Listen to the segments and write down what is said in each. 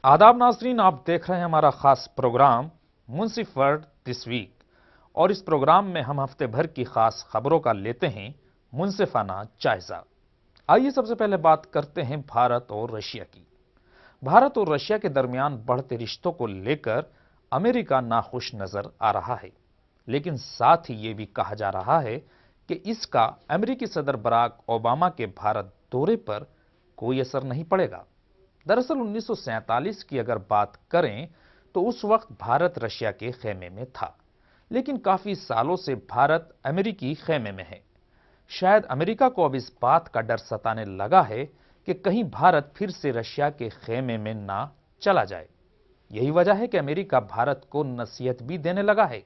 आदाब नाज़रीन, आप देख रहे हैं हमारा खास programme Munsif world this week, और इस प्रोग्राम में हम हफ्ते भर की खास खबरों का लेते हैं मुंसिफाना जायजा। आइए सबसे पहले बात करते हैं भारत और रशिया की। भारत और रशिया के दरमियान बढ़ते रिश्तों को लेकर अमेरिका नाखुश नजर आ रहा है, लेकिन साथ ही ये भी कहा जा रहा है कि इसका अमेरिकी सदर बराक ओबामा के भारत दौरे पर कोई असर नहीं पड़ेगा। दरअसल 1947 की अगर बात करें तो उस वक्त भारत रशिया के खेमे में था, लेकिन काफी सालों से भारत अमेरिकी खेमे में है। शायद अमेरिका को अब इस बात का डर सताने लगा है कि कहीं भारत फिर से रशिया के खेमे में ना चला जाए। यही वजह है कि अमेरिका भारत को नसीहत भी देने लगा है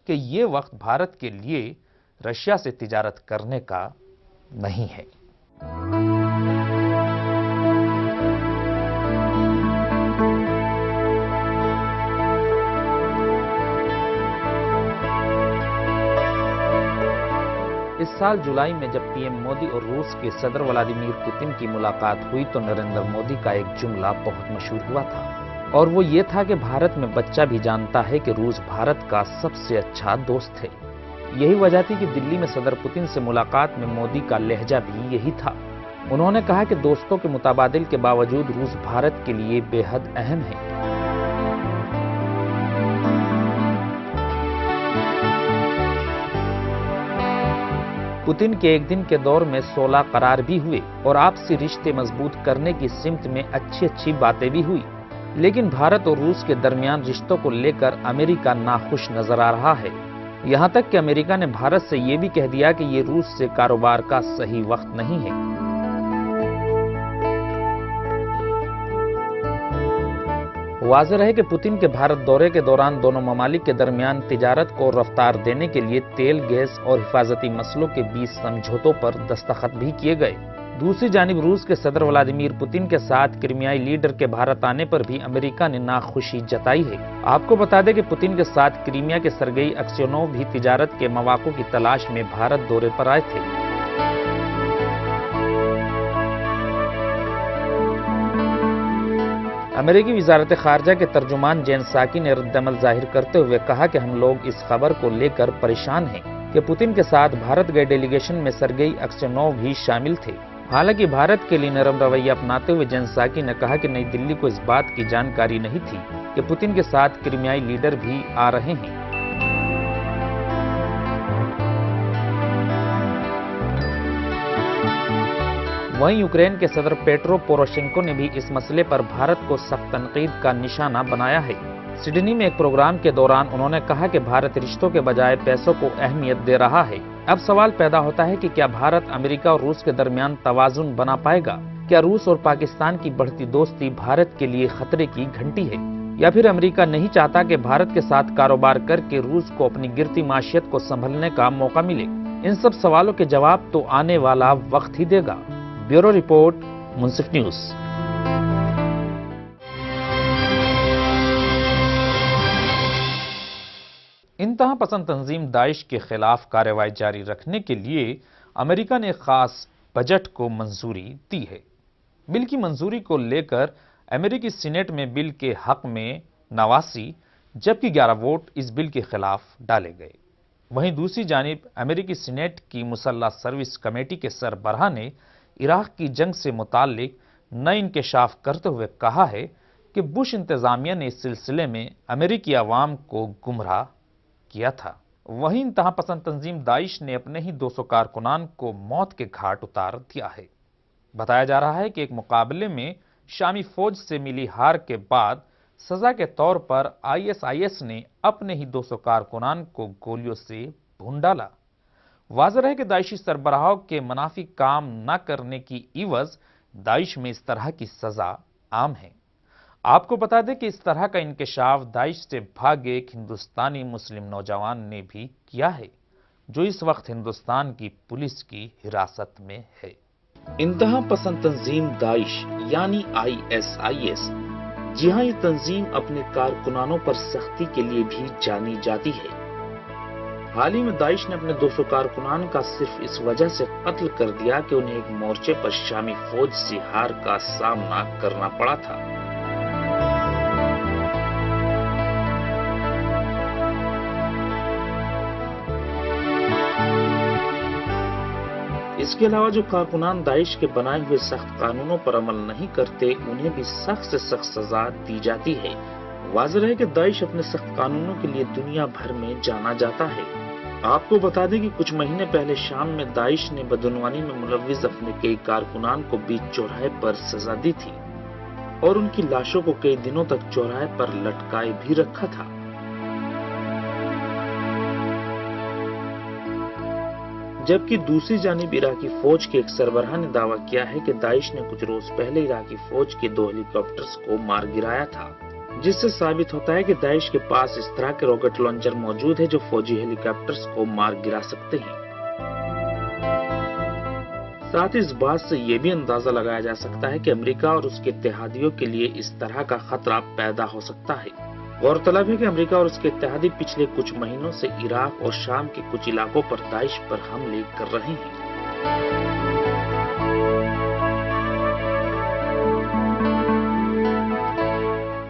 कि यह वक्त भारत के लिए रशिया से तिजारत करने का नहीं है। इस साल जुलाई में जब पीएम मोदी और रूस के सदर व्लादिमीर पुतिन की मुलाकात हुई तो नरेंद्र मोदी का एक जुमला बहुत मशहूर हुआ था, और वो ये था कि भारत में बच्चा भी जानता है कि रूस भारत का सबसे अच्छा दोस्त है। यही वजह थी कि दिल्ली में सदर पुतिन से मुलाकात में मोदी का लहजा भी यही था। उन्होंने कहा कि दोस्तों के मुताबादिल के बावजूद रूस भारत के लिए बेहद अहम है। पुतिन के एक दिन के दौर में 16 करार भी हुए और आपसी रिश्ते मजबूत करने की सिमत में अच्छी बातें भी हुई, लेकिन भारत और रूस के दरमियान रिश्तों को लेकर अमेरिका नाखुश नजर आ रहा है। यहां तक कि अमेरिका ने भारत से यह भी कह दिया कि ये रूस से कारोबार का सही वक्त नहीं है। वाज़ेह है कि पुतिन के भारत दौरे के दौरान दोनों ममालिक के दरमियान तिजारत को रफ्तार देने के लिए तेल, गैस और हिफाजती मसलों के बीच समझौतों पर दस्तखत भी किए गए। दूसरी जानिब रूस के सदर व्लादिमीर पुतिन के साथ क्रीमियाई लीडर के भारत आने पर भी अमेरिका ने नाखुशी जताई है। आपको बता दें कि पुतिन के साथ क्रीमिया के सरगई अक्स्योनोव भी तिजारत के मौक़ों की तलाश में भारत दौरे पर आए थे। अमेरिकी वजारत खारजा के तर्जुमान जेन साकी ने रद्दअमल जाहिर करते हुए कहा कि हम लोग इस खबर को लेकर परेशान हैं कि पुतिन के साथ भारत गए डेलीगेशन में सरगई अक्स्योनोव भी शामिल थे। हालांकि भारत के लिए नरम रवैया अपनाते हुए जेन साकी ने कहा कि नई दिल्ली को इस बात की जानकारी नहीं थी कि पुतिन के साथ क्रीमियाई लीडर भी आ रहे हैं। वहीं यूक्रेन के सदर पेट्रो पोरोशेंको ने भी इस मसले पर भारत को सख्त तनकीद का निशाना बनाया है। सिडनी में एक प्रोग्राम के दौरान उन्होंने कहा कि भारत रिश्तों के बजाय पैसों को अहमियत दे रहा है। अब सवाल पैदा होता है कि क्या भारत अमेरिका और रूस के दरमियान तवाजुन बना पाएगा? क्या रूस और पाकिस्तान की बढ़ती दोस्ती भारत के लिए खतरे की घंटी है, या फिर अमेरिका नहीं चाहता कि भारत के साथ कारोबार करके रूस को अपनी गिरती माशियत को संभलने का मौका मिले? इन सब सवालों के जवाब तो आने वाला वक्त ही देगा। ब्यूरो रिपोर्ट, मुंसिफ न्यूज। इंतहा पसंद तंजीम दाइश के खिलाफ कार्रवाई जारी रखने के लिए अमेरिका ने खास बजट को मंजूरी दी है। बिल की मंजूरी को लेकर अमेरिकी सीनेट में बिल के हक में 89 जबकि 11 वोट इस बिल के खिलाफ डाले गए। वहीं दूसरी जानिब अमेरिकी सीनेट की मुसल्लह सर्विस कमेटी के सरबराह ने इराक की जंग से मुताल्लिक नए इंकशाफ करते हुए कहा है कि बुश इंतजामिया ने इस सिलसिले में अमेरिकी अवाम को गुमराह किया था। वहीं इंतहा पसंद तंजीम दाइश ने अपने ही 200 कारकुनान को मौत के घाट उतार दिया है। बताया जा रहा है कि एक मुकाबले में शामी फौज से मिली हार के बाद सजा के तौर पर ISIS ने अपने ही 200 कारकुनान को गोलियों से भून डाला। वाज़ेह है कि दाइशी सरबराहों के मुनाफी काम न करने की इवज दाइश में इस तरह की सजा आम है। आपको बता दें कि इस तरह का इंकशाफ दाइश से भागे एक हिंदुस्तानी मुस्लिम नौजवान ने भी किया है, जो इस वक्त हिंदुस्तान की पुलिस की हिरासत में है। इंतहा पसंद तंजीम दाइश यानी ISIS, जी हां, ये तंजीम अपने कारकुनानों पर सख्ती के लिए भी जानी जाती है। हाल ही में दाइश ने अपने 200 कारकुनान का सिर्फ इस वजह से कत्ल कर दिया कि उन्हें एक मोर्चे पर शामी फौज से हार का सामना करना पड़ा था। اس کے علاوہ جو کارکنان داعش کے بنائے ہوئے سخت قانونوں پر عمل نہیں کرتے انہیں بھی سخت سے سخت سزا دی جاتی ہے۔ واضح ہے کہ داعش اپنے سخت قانونوں کے لیے دنیا بھر میں جانا جاتا ہے۔ آپ کو بتا دیں کہ کچھ مہینے پہلے شام میں داعش نے بدعنوانی میں ملوث اپنے کئی کارکنان کو بیچ چوراہے پر سزا دی تھی اور ان کی لاشوں کو کئی دنوں تک چوراہے پر لٹکائے بھی رکھا تھا۔ جبکہ دوسری جانب عراقی فوج کے ایک سربراہ نے دعویٰ کیا ہے کہ داعش نے کچھ روز پہلے عراقی فوج کے 2 ہیلی کاپٹرز کو مار گرایا تھا، جس سے ثابت ہوتا ہے کہ داعش کے پاس اس طرح کے راکٹ لانچر موجود ہے جو فوجی ہیلی کاپٹرز کو مار گرا سکتے ہیں۔ ساتھ ہی اس بات سے یہ بھی اندازہ لگایا جا سکتا ہے کہ امریکہ اور اس کے اتحادیوں کے لیے اس طرح کا خطرہ پیدا ہو سکتا ہے۔ غورطلب ہے کہ امریکہ اور اس کے اتحادی پچھلے کچھ مہینوں سے عراق اور شام کے کچھ علاقوں پر داعش پر حملے کر رہے ہیں۔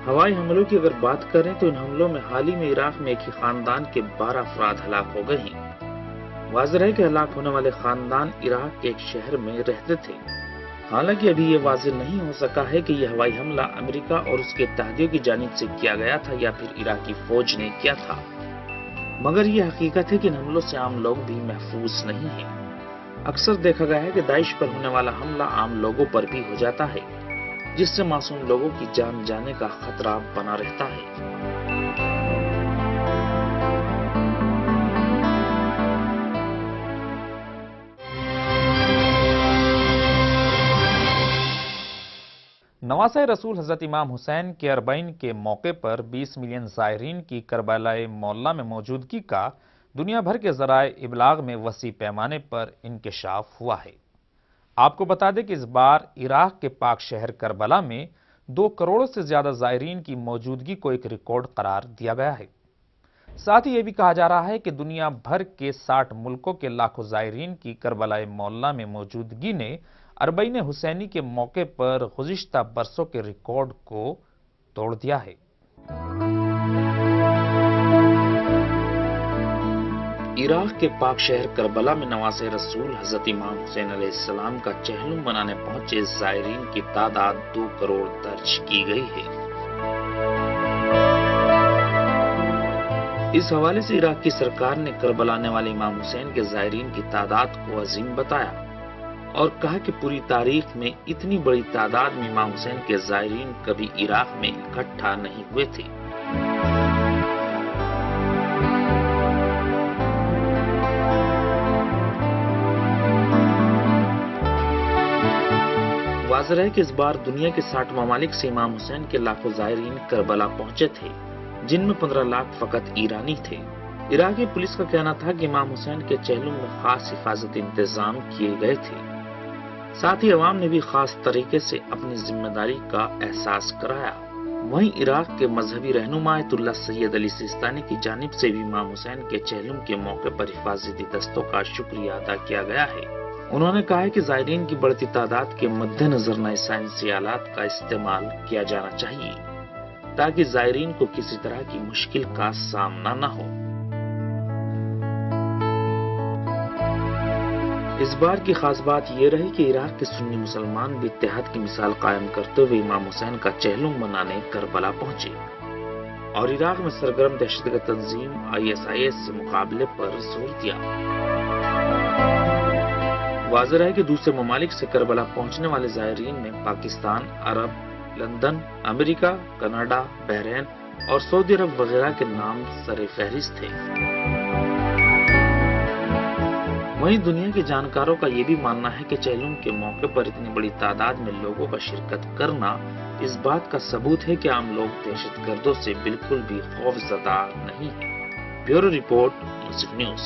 ہوائی حملوں کی اگر بات کریں تو ان حملوں میں حال ہی میں عراق میں ایک ہی خاندان کے 12 افراد ہلاک ہو گئے ہیں۔ واضح ہے کہ ہلاک ہونے والے خاندان عراق کے ایک شہر میں رہتے تھے۔ حالانکہ ابھی یہ واضح نہیں ہو سکا ہے کہ یہ ہوائی حملہ امریکہ اور اس کے اتحادیوں کی جانب سے کیا گیا تھا یا پھر عراقی فوج نے کیا تھا، مگر یہ حقیقت ہے کہ ان حملوں سے عام لوگ بھی محفوظ نہیں ہیں۔ اکثر دیکھا گیا ہے کہ داعش پر ہونے والا حملہ عام لوگوں پر بھی ہو جاتا ہے، جس سے معصوم لوگوں کی جان جانے کا خطرہ بنا رہتا ہے۔ نواسۂ رسول حضرت امام حسین کے اربعین کے موقع پر 20 ملین زائرین کی کربلا معلی میں موجودگی کا دنیا بھر کے ذرائع ابلاغ میں وسیع پیمانے پر انکشاف ہوا ہے۔ آپ کو بتا دیں کہ اس بار عراق کے پاک شہر کربلا میں 2 کروڑ سے زیادہ زائرین کی موجودگی کو ایک ریکارڈ قرار دیا گیا ہے۔ ساتھ ہی یہ بھی کہا جا رہا ہے کہ دنیا بھر کے 60 ملکوں کے لاکھوں زائرین کی کربلا معلی میں موجودگی نے اربعین حسینی کے موقع پر گزشتہ برسوں کے ریکارڈ کو توڑ دیا ہے۔ عراق کے پاک شہر کربلا میں نواسۂ رسول حضرت امام حسین علیہ السلام کا چہلم منانے پہنچے زائرین کی تعداد 2 کروڑ درج کی گئی ہے۔ اس حوالے سے عراق کی سرکار نے کربلا آنے والے امام حسین کے زائرین کی تعداد کو عظیم بتایا اور کہا کہ پوری تاریخ میں اتنی بڑی تعداد میں امام حسین کے زائرین کبھی عراق میں اکٹھا نہیں ہوئے تھے۔ واضح ہے کہ اس بار دنیا کے 60 ممالک سے امام حسین کے لاکھوں زائرین کربلا پہنچے تھے، جن میں 15 لاکھ فقط ایرانی تھے۔ عراقی پولیس کا کہنا تھا کہ امام حسین کے چہلم میں خاص حفاظتی انتظام کیے گئے تھے۔ ساتھ ہی عوام نے بھی خاص طریقے سے اپنی ذمہ داری کا احساس کرایا۔ وہیں عراق کے مذہبی رہنما آیت اللہ سید علی سیستانی کی جانب سے بھی امام حسین کے چہلم کے موقع پر حفاظتی دستوں کا شکریہ ادا کیا گیا ہے۔ انہوں نے کہا ہے کہ زائرین کی بڑھتی تعداد کے مد نظر نئے سائنسی آلات کا استعمال کیا جانا چاہیے تاکہ زائرین کو کسی طرح کی مشکل کا سامنا نہ ہو۔ اس بار کی خاص بات یہ رہی کہ عراق کے سنی مسلمان بھی اتحاد کی مثال قائم کرتے ہوئے امام حسین کا چہلم منانے کربلا پہنچے اور عراق میں سرگرم دہشت گرد تنظیم ISIS سے مقابلے پر زور دیا۔ واضح ہے کہ دوسرے ممالک سے کربلا پہنچنے والے زائرین میں پاکستان، عرب، لندن، امریکہ، کینیڈا، بحرین اور سعودی عرب وغیرہ کے نام سر فہرست تھے۔ وہیں دنیا کے جانکاروں کا یہ بھی ماننا ہے کہ چہلم کے موقع پر اتنی بڑی تعداد میں لوگوں کا شرکت کرنا اس بات کا ثبوت ہے کہ عام لوگ دہشت گردوں سے بالکل بھی خوف زدہ نہیں ہیں۔ بیورو رپورٹ، منصف نیوز۔